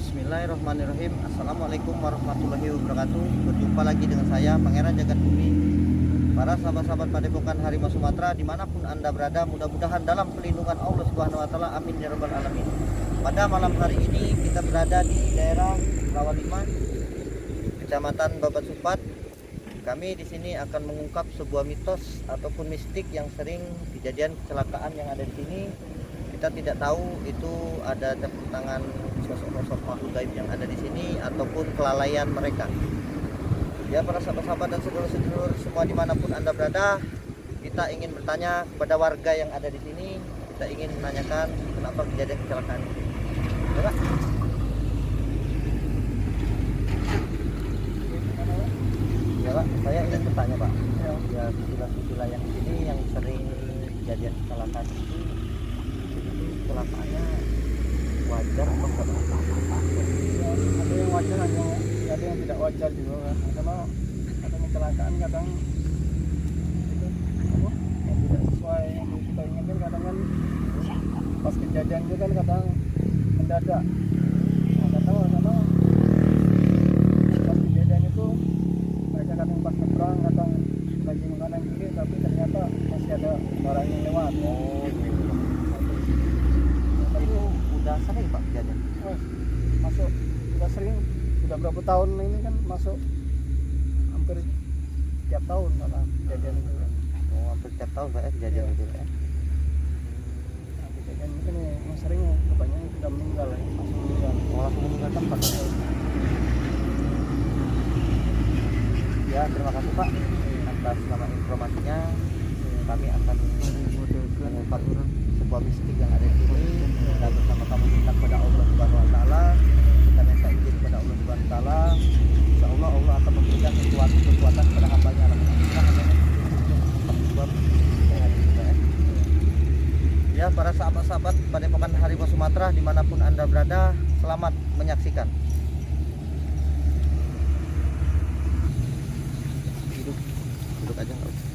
Bismillahirrahmanirrahim. Assalamualaikum warahmatullahi wabarakatuh. Berjumpa lagi dengan saya, Pangeran Jagat Bumi. Para sahabat-sahabat Padepokan Harimau Sumatera, dimanapun Anda berada, mudah-mudahan dalam pelindungan Allah Subhanahu Wa Taala. Amin ya rabbal alamin. Pada malam hari ini kita berada di daerah Rawalima, Kecamatan Babat Supat. Kami di sini akan mengungkap sebuah mitos ataupun mistik yang sering kejadian kecelakaan yang ada di sini. Kita tidak tahu itu ada campur tangan sosok-sosok makhluk gaib yang ada di sini ataupun kelalaian mereka. Ya, para sahabat-sahabat dan sedulur-sedulur semua dimanapun Anda berada, kita ingin bertanya kepada warga yang ada di sini. Kita ingin menanyakan kenapa kejadian kecelakaan ini. Ya, Pak? Ya, Pak, saya ingin bertanya, Pak. Ya, sila-sila yang di sini yang sering kejadian kecelakaan itu kecelakaannya wajar atau enggak? Ya, ada yang wajar, ada yang tidak wajar juga kan. Karena ada kecelakaan kadang itu apa yang tidak sesuai yang kita inginkan, kadang kan pas kejadian itu kan kadang mendadak. Nah, kadang pas kejadian itu mereka kadang pas nyebrang, kadang lagi menganan kiri tapi ternyata masih ada barang yang lewat. Oh, itu udah sering, Pak, kejadian? Masuk sudah sering, sudah berapa tahun ini kan masuk hampir tiap tahun malah kejadian itu kan. Oh, hampir tiap tahun, Pak, ya, kejadian itu ya. Nah, kejadian itu nih yang sering kebanyakan sudah meninggal ya, langsung meninggal. Oh, langsung meninggal tempat. Ya, terima kasih, Pak, atas nama informasinya. Kami akan mengungkap sebuah mistik yang ada di sini. Kita bersama-sama minta kepada Allah Subhanahu Wa Taala. Kita minta izin kepada Allah Subhanahu Wa Taala. Insya Allah Allah akan memberikan sesuatu kekuatan kepada hamba-Nya. Ya, para sahabat-sahabat Padepokan Harimau Sumatera dimanapun Anda berada, selamat menyaksikan. Duduk aja nggak usah.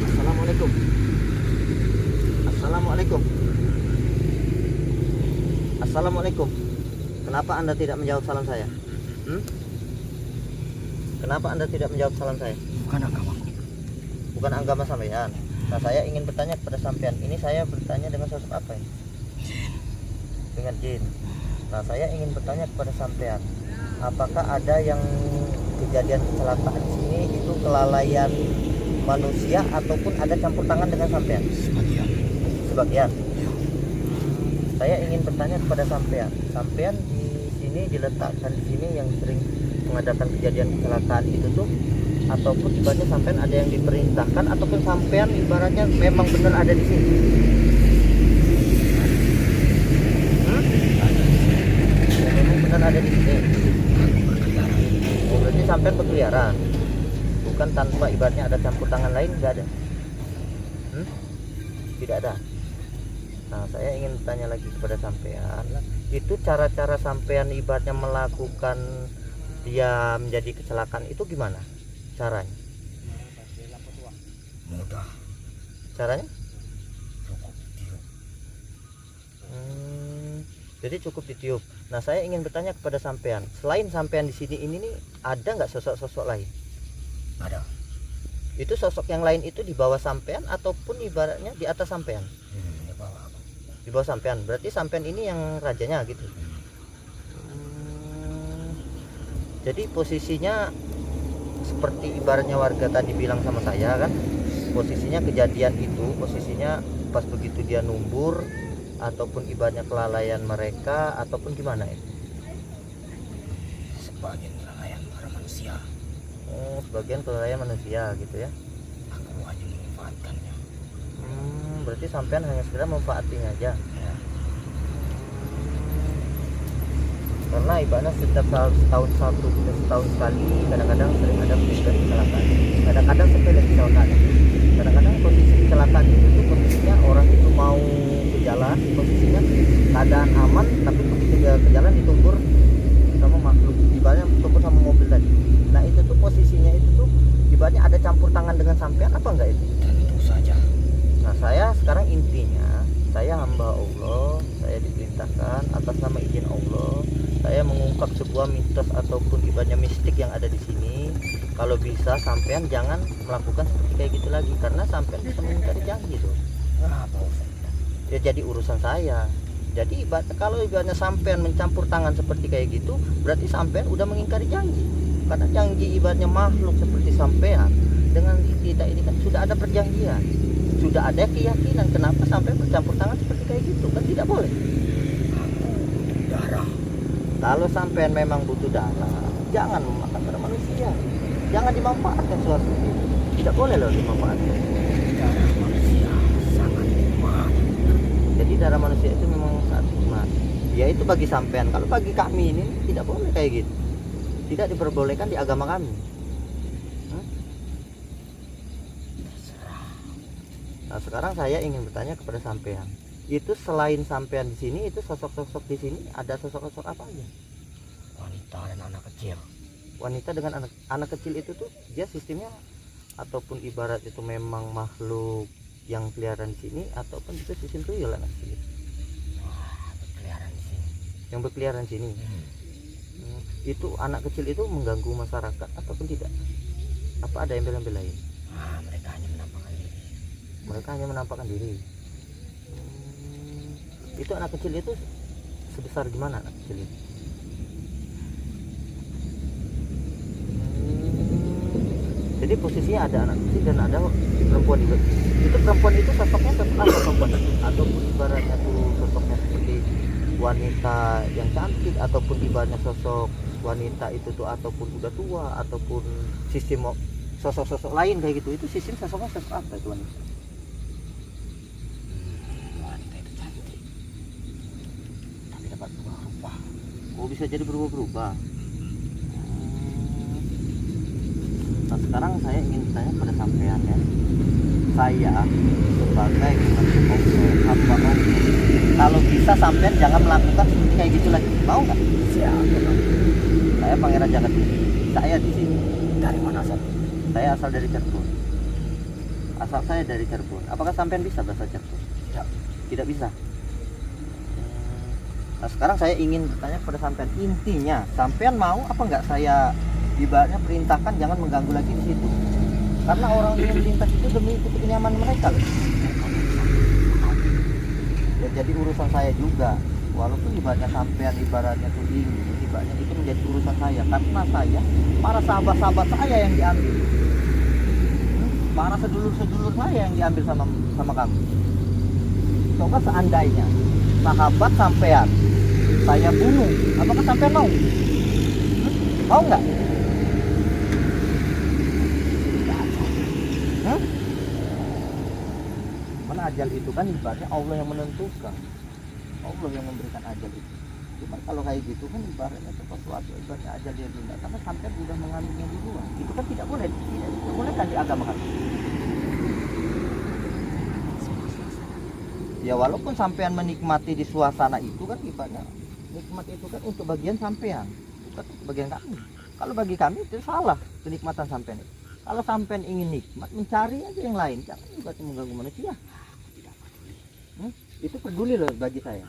Assalamualaikum. Assalamualaikum. Assalamualaikum. Kenapa Anda tidak menjawab salam saya? Kenapa Anda tidak menjawab salam saya? Bukan agamaku. Bukan agama sampean. Nah, saya ingin bertanya kepada sampean. Ini saya bertanya dengan sosok apa ini? Dengan jin. Nah, saya ingin bertanya kepada sampean. Apakah ada yang kejadian kecelakaan di sini itu kelalaian manusia ataupun ada campur tangan dengan sampean? Sebagian. Saya ingin bertanya kepada sampean. Sampean di sini diletakkan di sini yang sering mengadakan kejadian kecelakaan itu tuh, ataupun ibaratnya sampean ada yang diperintahkan ataupun sampean ibaratnya memang benar ada di sini? Ya, memang benar ada di sini. Oh, berarti sampean berkeliaran. Bukan tanpa ibaratnya ada campur tangan lain, enggak ada. Tidak ada. Nah, saya ingin tanya lagi kepada sampean, itu cara-cara sampean ibaratnya melakukan dia menjadi kecelakaan itu gimana caranya? Mudah. Caranya? Cukup tiup. Jadi cukup ditiup. Nah, saya ingin bertanya kepada sampean, selain sampean di sini ini nih, ada nggak sosok-sosok lain? Ada. Itu sosok yang lain itu di bawah sampean ataupun ibaratnya di atas sampean? Di bawah. Di bawah sampean. Berarti sampean ini yang rajanya gitu. Jadi posisinya seperti ibaratnya warga tadi bilang sama saya kan, posisinya kejadian itu posisinya pas begitu dia numbur ataupun ibaratnya kelalaian mereka ataupun gimana ya? Sebagian kelalaian para manusia. Oh, sebagian kelalaian manusia gitu ya. Aku hanya memanfaatkannya. Berarti sampean hanya sekedar memanfaatinya aja. Ya. Karena ibaratnya setiap setahun sekali kadang-kadang sering ada kecelakaan. Kadang-kadang sepele kecelakaan. Kadang-kadang posisi kecelakaan itu tuh posisinya orang itu mau ke jalan, posisinya keadaan aman, tapi begitu dia ke jalan ditumbur sama makhluk, ibaratnya tumbur sama mobil tadi. Nah itu tuh posisinya itu tuh ibaratnya ada campur tangan dengan sampean apa enggak itu? Tentu saja. Nah saya sekarang intinya saya hamba Allah, saya diperintahkan atas nama izin Allah, saya mengungkap sebuah mitos ataupun ibaratnya mistik yang ada di sini. Kalau bisa sampean jangan melakukan seperti kayak gitu lagi, karena sampean bisa mengingkari janji tuh. Kenapa? Ya jadi urusan saya. Jadi kalau ibaratnya sampean mencampur tangan seperti kayak gitu, berarti sampean udah mengingkari janji. Karena janji ibaratnya makhluk seperti sampean dengan kita ini kan sudah ada perjanjian, sudah ada keyakinan. Kenapa sampai bercampur tangan seperti kayak gitu? Kan tidak boleh. Darah. Kalau sampean memang butuh darah, jangan memakan darah manusia. Jangan dimanfaatkan sesuatu itu. Tidak boleh loh dimanfaatkan. Darah manusia sangat nikmat. Jadi darah manusia itu memang sangat nikmat. Ya itu bagi sampean. Kalau bagi kami ini tidak boleh kayak gitu. Tidak diperbolehkan di agama kami. Nah sekarang saya ingin bertanya kepada sampean. Itu selain sampean di sini, itu sosok-sosok di sini ada sosok-sosok apa aja? Wanita dan anak kecil. Wanita dengan anak kecil itu tuh dia sistemnya ataupun ibarat itu memang makhluk yang peliharaan di sini ataupun itu sistem tuyul anak kecil. Wah, berkeliaran di sini. Yang berkeliaran di sini. Itu anak kecil itu mengganggu masyarakat ataupun tidak? Apa ada yang bela-belain? Mereka hanya menampakkan diri. Mereka hanya menampakkan diri. Itu anak kecil itu sebesar gimana anak kecil itu? Jadi posisinya ada anak kecil dan ada perempuan juga. Itu perempuan itu sosoknya seperti apa perempuan itu? Ataupun ibaratnya tuh sosoknya seperti wanita yang cantik ataupun ibaratnya sosok wanita itu tuh ataupun udah tua ataupun sistem sosok-sosok lain kayak gitu. Itu sistem sosoknya sosok apa itu wanita? Wanita itu cantik. Tapi dapat berubah-ubah. Oh bisa jadi berubah-berubah. Nah sekarang saya ingin bertanya pada sampean ya. Saya sebagai hamba Allah, kalau bisa sampean jangan melakukan seperti kayak gitu lagi. Mau nggak? Siapa? Saya Pangeran Jagat Tinggi. Saya di sini. Dari mana asal? Saya asal dari Cirebon. Asal saya dari Cirebon. Apakah sampean bisa bahasa Cirebon? Tidak. Tidak bisa. Nah sekarang saya ingin bertanya kepada sampean. Intinya sampean mau apa nggak saya ibaratnya perintahkan jangan mengganggu lagi di situ. Karena orang yang melintas itu demi kenyamanan mereka loh. Ya jadi urusan saya juga. Walaupun ibaratnya sampean ibaratnya tuh ini, ibaratnya itu menjadi urusan saya. Karena saya, para sahabat-sahabat saya yang diambil. Para sedulur-sedulur saya yang diambil sama kamu. Coba seandainya sahabat sampean saya bunuh, apakah sampean mau? Mau nggak? Mana ajal itu kan ibaratnya Allah yang menentukan, Allah yang memberikan ajal itu. Cuma kalau kayak gitu kan ibaratnya sesuatu ibaratnya ajal dia tunda karena sampai sudah mengambilnya duluan. Itu kan tidak boleh, tidak diperbolehkan di agama kami. Ya walaupun sampean menikmati di suasana itu kan ibaratnya nikmat itu kan untuk bagian sampean, bukan untuk bagian kami. Kalau bagi kami itu salah kenikmatan sampean itu. Kalau sampean ingin nikmat, mencari aja yang lain, jangan juga mengganggu manusia. Itu peduli loh bagi saya.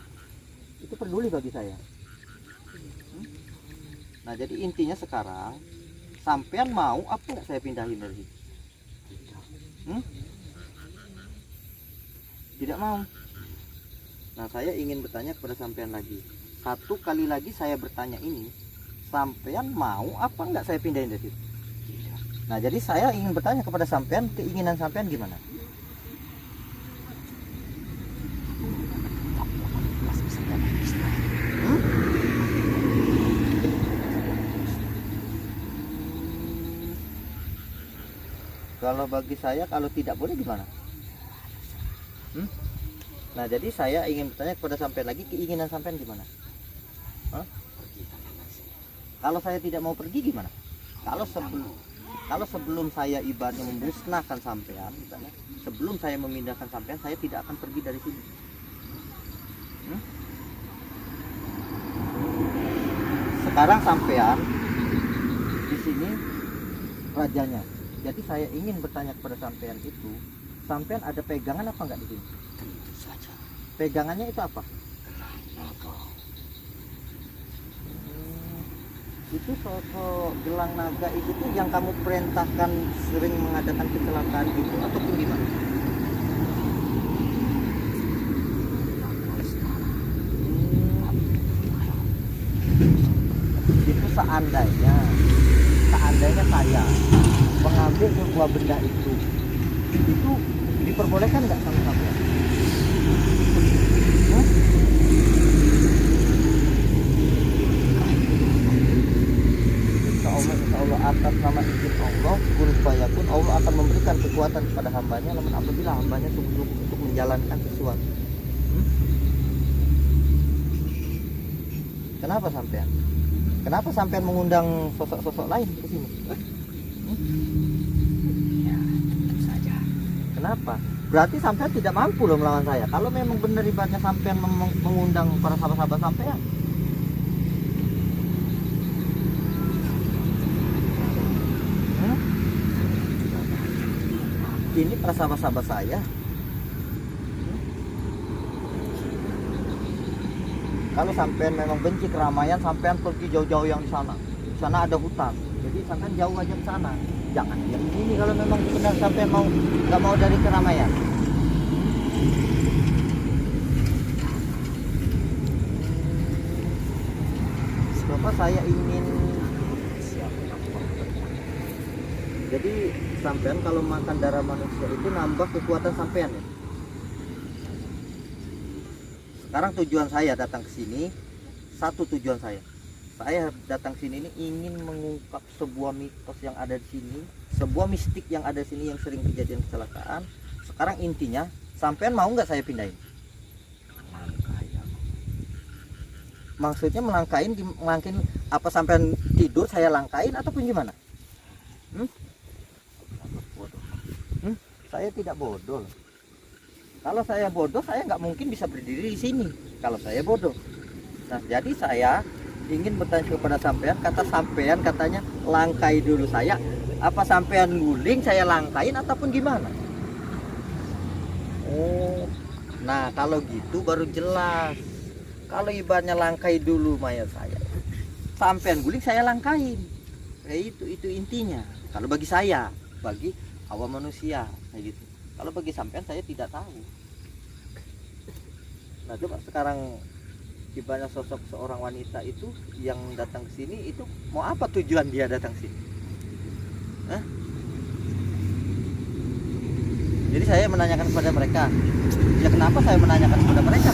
Itu peduli bagi saya. Nah jadi intinya sekarang, sampean mau apa nggak saya pindahin dari situ? Tidak mau. Nah saya ingin bertanya kepada sampean lagi. Satu kali lagi saya bertanya ini, sampean mau apa nggak saya pindahin dari situ? Nah, jadi saya ingin bertanya kepada sampean, keinginan sampean gimana? Hmm? Kalau bagi saya, kalau tidak boleh gimana? Hmm? Nah, jadi saya ingin bertanya kepada sampean lagi, keinginan sampean gimana? Hah? Kalau saya tidak mau pergi gimana? Kalau sebelum saya ibaratnya memusnahkan sampean, misalnya, sebelum saya memindahkan sampean, saya tidak akan pergi dari sini. Hmm? Sekarang sampean di sini rajanya. Jadi saya ingin bertanya kepada sampean itu, sampean ada pegangan apa enggak di sini? Tentu saja. Pegangannya itu apa? Naga. Itu sosok gelang naga itu tuh yang kamu perintahkan sering mengadakan kecelakaan gitu ataupun gimana? Itu seandainya saya mengambil sebuah benda itu diperbolehkan nggak sama sampean? Hah? Insya Allah atas nama izin Allah, kun fayakun, Allah akan memberikan kekuatan kepada hambanya namun apabila hambanya sungguh untuk menjalankan sesuatu. Kenapa sampean? Kenapa sampean mengundang sosok-sosok lain ke sini? Ya, tentu saja. Kenapa? Berarti sampean tidak mampu loh melawan saya. Kalau memang benar ibaratnya sampean mengundang para sahabat-sahabat sampean. Ini para sahabat-sahabat saya. Kalau sampean memang benci keramaian, sampean pergi jauh-jauh yang di sana. Di sana ada hutan. Jadi sampean jauh aja ke sana. Jangan diam di sini kalau memang benar sampean nggak mau dari keramaian. Bapak saya ingin jadi sampean kalau makan darah manusia itu nambah kekuatan sampean ya. Sekarang tujuan saya datang ke sini, satu tujuan saya datang ke sini ini ingin mengungkap sebuah mitos yang ada di sini, sebuah mistik yang ada di sini yang sering kejadian kecelakaan. Sekarang intinya, sampean mau nggak saya pindahin? Maksudnya melangkain apa sampean tidur saya langkain ataupun gimana? Saya tidak bodoh. Kalau saya bodoh, saya nggak mungkin bisa berdiri di sini. Kalau saya bodoh. Nah, jadi saya ingin bertanya kepada sampean. Kata sampean katanya langkai dulu saya. Apa sampean guling saya langkain ataupun gimana? Oh, nah kalau gitu baru jelas. Kalau ibaratnya langkai dulu mayat saya, sampean guling saya langkain. Itu intinya. Kalau bagi saya, bagi awam manusia kayak gitu. Kalau bagi sampean saya tidak tahu. Nah, coba sekarang ibaratnya sosok seorang wanita itu yang datang ke sini itu mau apa tujuan dia datang ke sini? Hah? Jadi saya menanyakan kepada mereka. Ya kenapa saya menanyakan kepada mereka?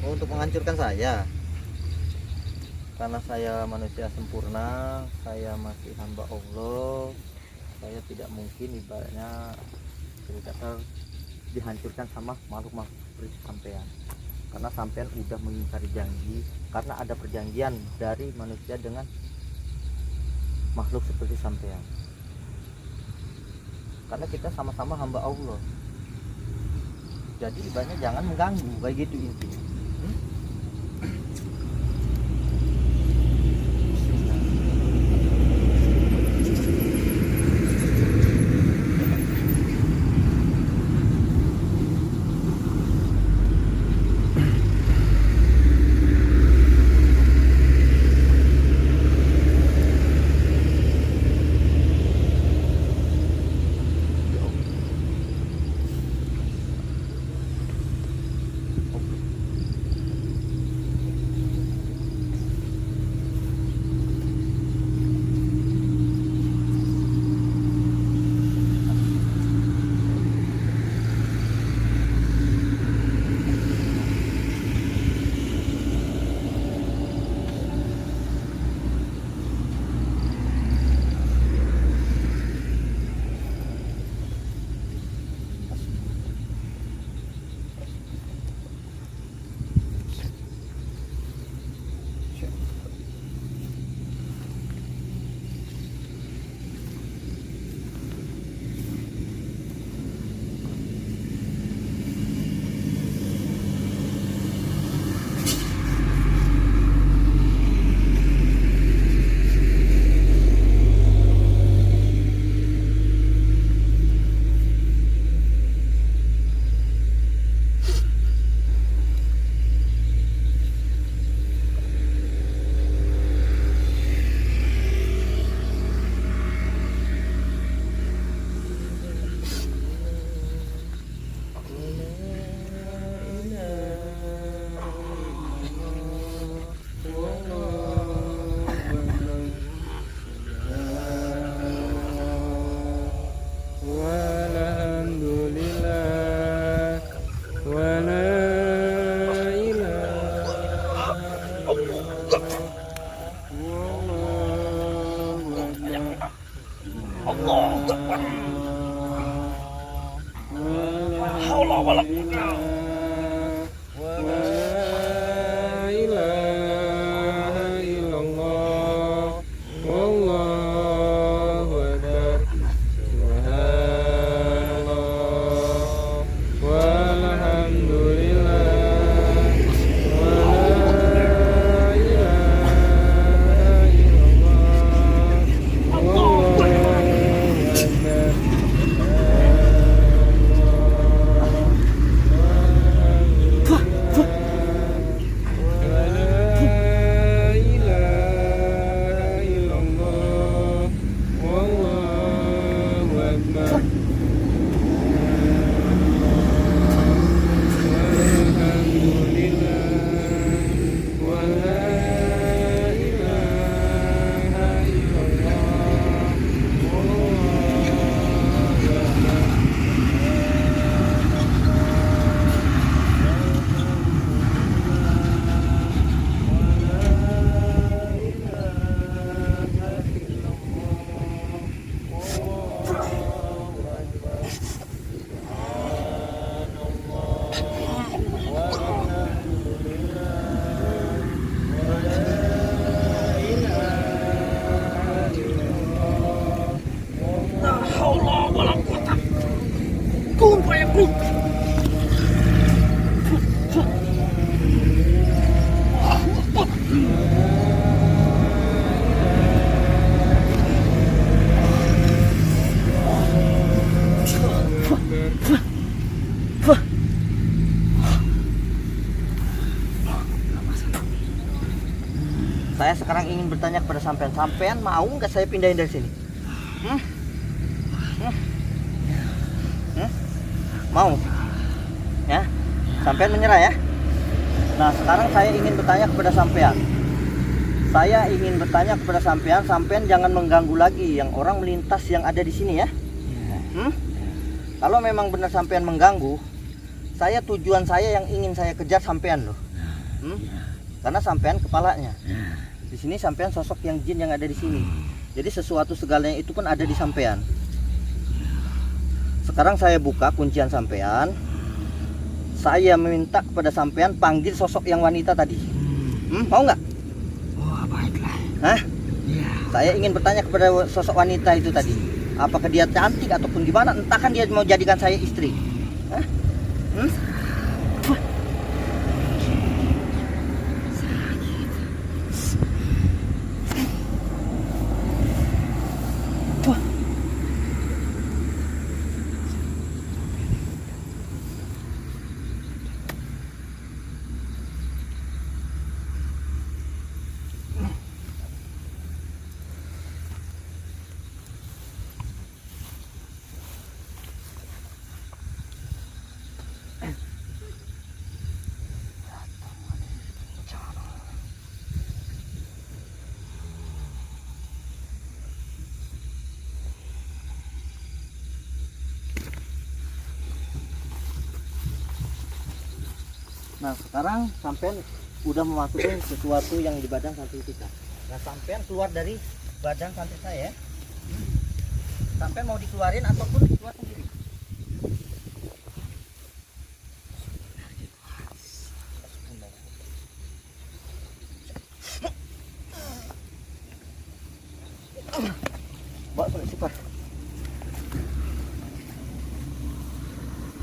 Untuk menghancurkan saya. Karena saya manusia sempurna, saya masih hamba Allah, saya tidak mungkin ibaratnya cerita dihancurkan sama makhluk-makhluk seperti sampean. Karena sampean udah mengingkari janji, karena ada perjanjian dari manusia dengan makhluk seperti sampean. Karena kita sama-sama hamba Allah. Jadi ibaratnya jangan mengganggu, kayak gitu intinya. Allah wala Saya sekarang ingin bertanya kepada sampean, sampean mau nggak saya pindahin dari sini? Mau? Ya, sampean menyerah ya? Nah, sekarang saya ingin bertanya kepada sampean. Saya ingin bertanya kepada sampean, sampean jangan mengganggu lagi yang orang melintas yang ada di sini ya. Kalau memang benar sampean mengganggu, tujuan saya yang ingin saya kejar sampean loh. Karena sampean kepalanya. Di sini sampean sosok yang jin yang ada di sini. Jadi sesuatu segalanya itu pun ada di sampean. Sekarang saya buka kuncian sampean. Saya meminta kepada sampean panggil sosok yang wanita tadi. Mau nggak? Oh, baiklah. Hah? Ya. Saya ingin bertanya kepada sosok wanita itu tadi. Apakah dia cantik ataupun gimana? Entah kan dia mau jadikan saya istri. Hah? Nah, sekarang sampean udah memasukin sesuatu yang di badan santri kita. Nah, sampean keluar dari badan santri saya. Sampean mau dikeluarin ataupun keluar sendiri. Bawa sulit sifat.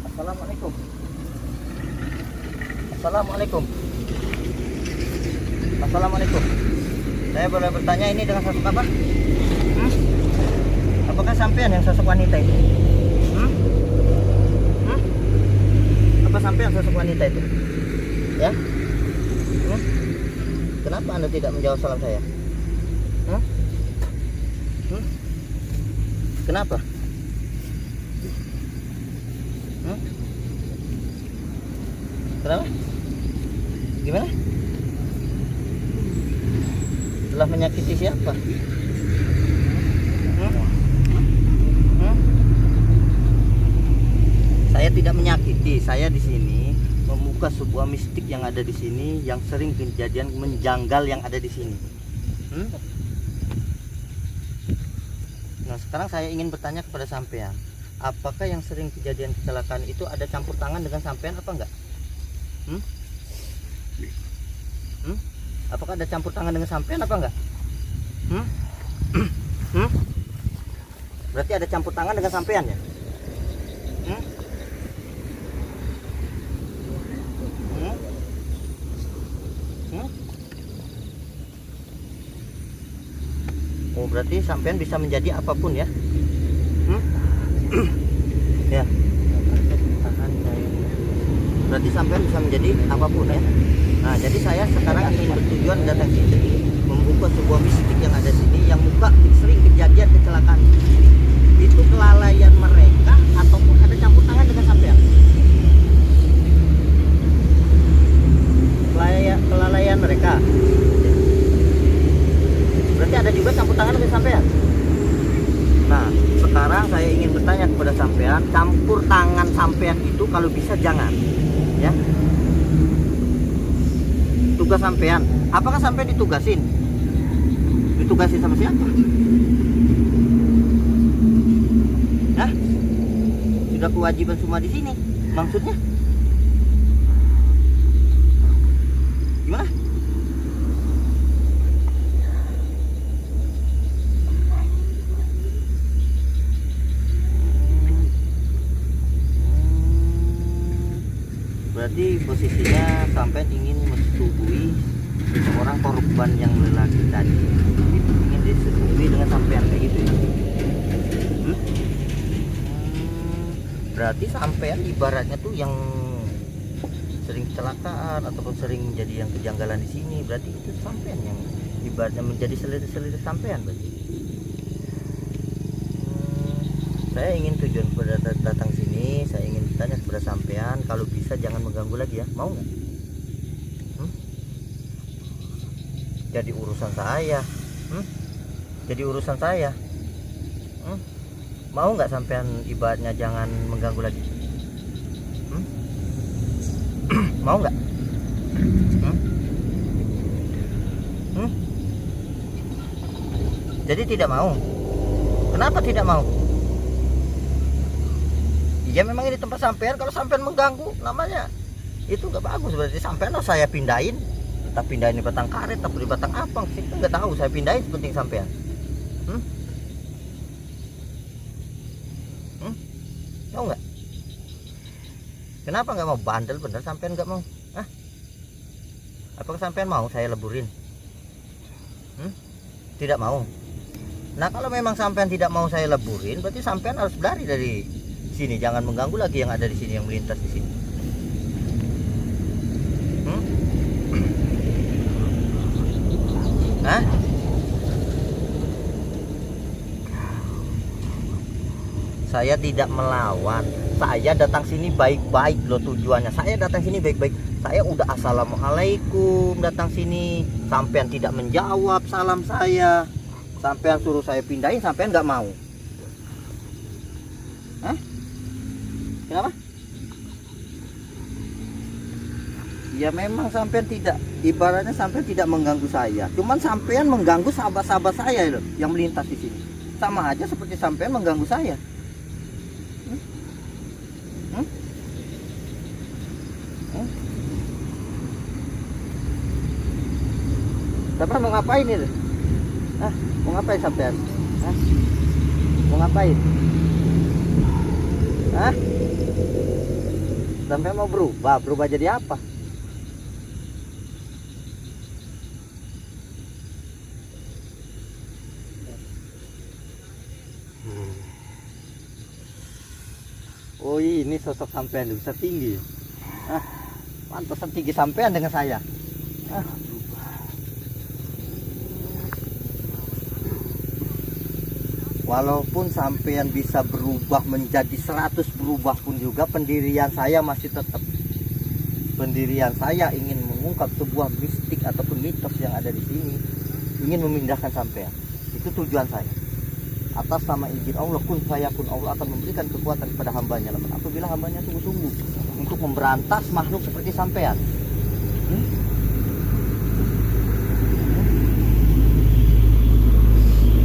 Assalamualaikum. Assalamualaikum. Assalamualaikum. Saya boleh bertanya ini dengan sosok apa? Apakah sampean yang sosok wanita itu? Apa sampean sosok wanita itu? Ya? Kenapa Anda tidak menjawab salam saya? Kenapa? Kenapa? Gimana? Telah menyakiti siapa? Saya tidak menyakiti. Saya di sini membuka sebuah mistik yang ada di sini, yang sering kejadian menjanggal yang ada di sini. Nah, sekarang saya ingin bertanya kepada sampean, apakah yang sering kejadian kecelakaan itu ada campur tangan dengan sampean apa enggak? Apakah ada campur tangan dengan sampean apa enggak? Berarti ada campur tangan dengan sampean ya? Oh, berarti sampean bisa menjadi apapun ya? Ya. Berarti sampean bisa menjadi apapun ya? Nah, jadi saya sekarang ingin bertujuan datang sini membuka sebuah mistik yang ada sini, yang muka sering kejadian kecelakaan di sini. Itu kelalaian mereka ataupun ada campur tangan dengan sampean? Kelalaian mereka. Berarti ada juga campur tangan dengan sampean. Nah, sekarang saya ingin bertanya kepada sampean, campur tangan sampean itu kalau bisa jangan, ya. Tugas sampean, apakah sampean ditugasin? Ditugasin sama siapa? Nah, sudah kewajiban semua di sini. Maksudnya? Gimana? Berarti posisinya sampai ingin menyetujui seorang korban yang lelaki tadi, itu ingin disetujui dengan sampean kayak gitu ya? Berarti sampean ibaratnya tuh yang sering kecelakaan ataupun sering menjadi yang kejanggalan di sini, berarti itu sampean yang ibaratnya menjadi selir-selir sampean berarti. Saya ingin tujuan pada datang sini, saya ingin tanya kepada sampean, kalau bisa jangan mengganggu lagi ya, mau nggak? Jadi urusan saya, jadi urusan saya, mau nggak sampean ibaratnya jangan mengganggu lagi? Mau nggak? Jadi tidak mau. Kenapa tidak mau? Ya memang ini tempat sampean, kalau sampean mengganggu namanya itu nggak bagus. Berarti sampean harus saya pindahin, entah pindahin di batang karet atau di batang apang, kita nggak tahu, saya pindahin seperti sampean. Mau nggak? Kenapa nggak mau? Bandel bener sampean nggak mau? Apakah sampean mau saya leburin? Tidak mau. Nah, kalau memang sampean tidak mau saya leburin, berarti sampean harus lari dari sini, jangan mengganggu lagi yang ada di sini, yang melintas di sini. Saya tidak melawan, saya datang sini baik-baik loh tujuannya. Saya datang sini baik-baik. Saya udah assalamualaikum datang sini, sampean tidak menjawab salam saya. Sampean suruh saya pindahin, sampean nggak mau. Kenapa? Ya memang sampean tidak, ibaratnya sampean tidak mengganggu saya. Cuman sampean mengganggu sahabat-sahabat saya loh yang melintas di sini. Sama aja seperti sampean mengganggu saya. Sampean mau ngapain ini? Mau ngapain sampean? Mau ngapain? Sampean mau berubah jadi apa? Oh, ini sosok sampean bisa tinggi. Pantesan tinggi sampean dengan saya. Walaupun sampean bisa berubah menjadi 100 berubah pun juga, pendirian saya masih tetap. Pendirian saya ingin mengungkap sebuah mistik ataupun mitos yang ada di sini, ingin memindahkan sampean. Itu tujuan saya. Atas nama izin Allah, kun fayakun, Allah akan memberikan kekuatan kepada hambanya apabila hambanya sungguh-sungguh untuk memberantas makhluk seperti sampean.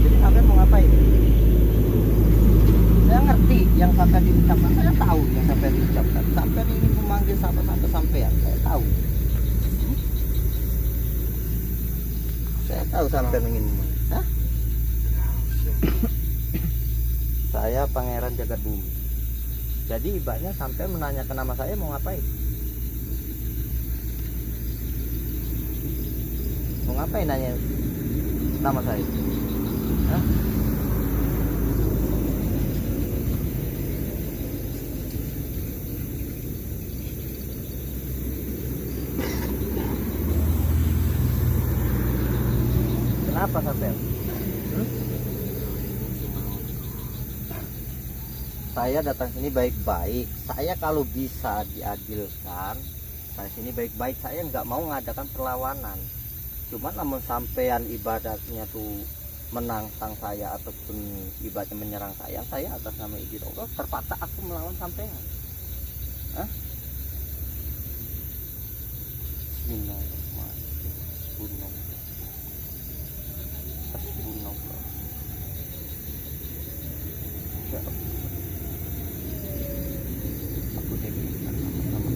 Jadi sampean mau ngapain? yang sampai diucapkan saya tahu, yang sampai diucapkan. Sampai ingin memanggil sahabat-sahabat sampean, saya tahu. Saya tahu sampai ingin memanggil. Hah? Saya Pangeran Jagat Bumi. Jadi ibaratnya sampai menanyakan nama saya mau ngapain? Mau ngapain nanya nama saya? Hah? Kenapa sampai? Saya datang sini baik-baik. Saya kalau bisa diadilkan, saya sini baik-baik. Saya nggak mau mengadakan perlawanan. Cuman namun sampean ibadatnya tuh menantang saya ataupun ibadatnya menyerang saya atas nama izin Allah terpaksa aku melawan sampean. Hah? Bismillahirrahmanirrahim. Astagfirullah. Ya Allah. Aku diberikan sama-sama.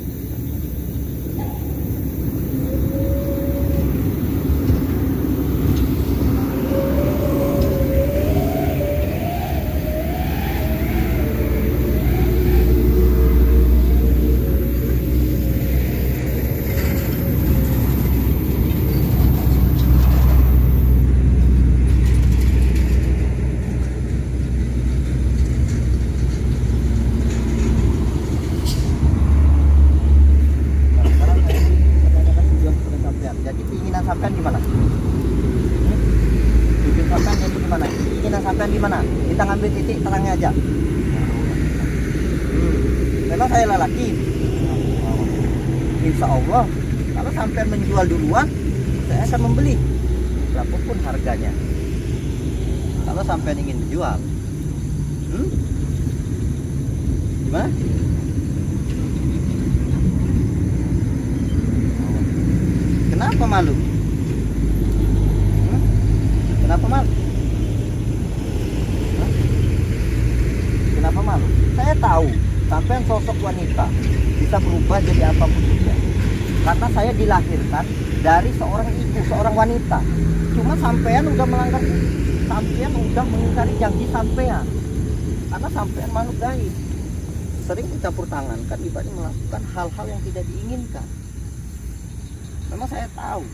Jadi keinginan sampean gimana? Tujuan sampean jadi gimana? Keinginan sampean gimana? Kita ngambil titik terangnya aja. Memang saya lelaki. Insya Allah, kalau sampean menjual duluan, saya akan membeli. Berapapun harganya. Kalau sampean ingin menjual, gimana? Kenapa malu? Kenapa malu? Kenapa malu? Saya tahu sampean sosok wanita bisa berubah jadi apapun juga. Karena saya dilahirkan dari seorang ibu, seorang wanita. Cuma sampean udah melanggar, sampean udah mengingkari janji sampean. Karena sampean makhluk gaib. Sering bercampur tangan kan ibaratnya melakukan hal-hal yang tidak diinginkan. Memang saya tahu.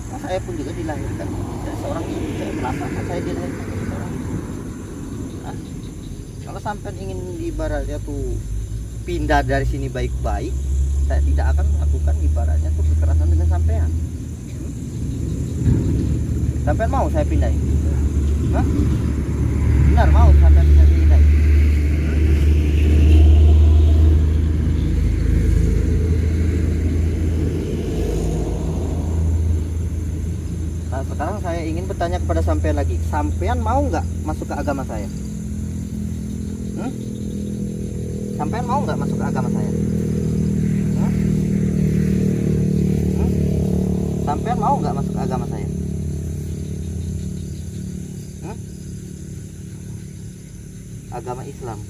Nah, saya pun juga dilahirkan dari seorang ibu. Saya merasakan saya dilahirkan dari seorang ibu. Nah, kalau sampai ingin ibaratnya tuh pindah dari sini baik-baik, saya tidak akan melakukan ibaratnya tuh kekerasan dengan sampean. Sampean mau saya pindahin? Hah? Benar mau sampean saya pindahin? Nah, sekarang saya ingin bertanya kepada sampean lagi. Sampean mau nggak masuk ke agama saya? Sampean mau nggak masuk ke agama saya? Sampean mau nggak masuk ke agama saya? Agama Islam.